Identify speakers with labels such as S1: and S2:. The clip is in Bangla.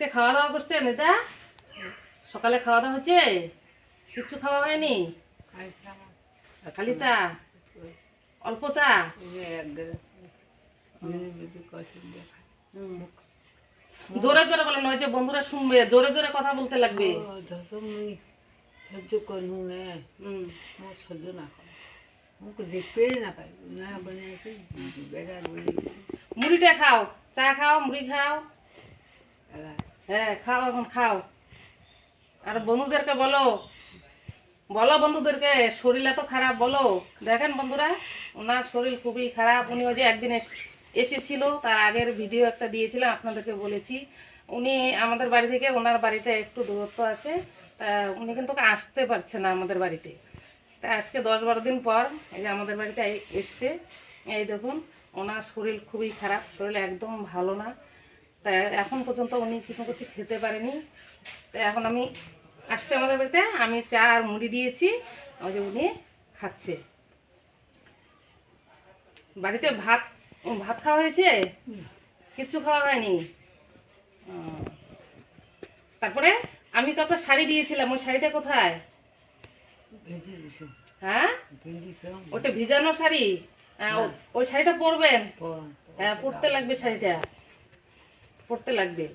S1: আজকে খাওয়া দাওয়া করছেন? এটা সকালে খাওয়া দাওয়া হয়েছে? কিচ্ছু খাওয়া হয়নি? খালি চা? অল্প চা? জোরে জোরে বলেন, ওই যে বন্ধুরা শুনবে, জোরে জোরে কথা বলতে লাগবে।
S2: সহ্য করবো সহ্য না করে মুখে দেখতে না পাই না বলে
S1: মুড়িটা খাও, চা খাও, মুড়ি খাও। হ্যাঁ খাও, এখন খাও। আর বন্ধুদেরকে বলো, বলো বন্ধুদেরকে শরীর এত খারাপ বলো। দেখেন বন্ধুরা, ওনার শরীর খুবই খারাপ। উনি ওই যে একদিন এসেছিল, তার আগের ভিডিও একটা দিয়েছিলাম, আপনাদেরকে বলেছি। উনি আমাদের বাড়ি থেকে ওনার বাড়িতে একটু দূরত্ব আছে, তা উনি কিন্তু আসতে পারছে না আমাদের বাড়িতে। তা আজকে 10-12 দিন পর এই যে আমাদের বাড়িতে এসছে। এই দেখুন, ওনার শরীর খুবই খারাপ, শরীর একদম ভালো না। তা এখন পর্যন্ত উনি কিছু কিছু খেতে পারেনি। তা এখন আমি আসছে আমাদের বাড়িতে, আমি চা আর মুড়ি দিয়েছি, ওই যে উনি খাচ্ছে। বাড়িতে ভাত ভাত খাওয়া হয়েছে? কিচ্ছু খাওয়া হয়নি? তারপরে আমি তো একটা শাড়ি দিয়েছিলাম, ওই শাড়িটা কোথায়? হ্যাঁ, ওটা ভিজানো শাড়ি। ওই শাড়িটা পরবেন? হ্যাঁ, পরতে লাগবে, শাড়িটা পরতে লাগবে।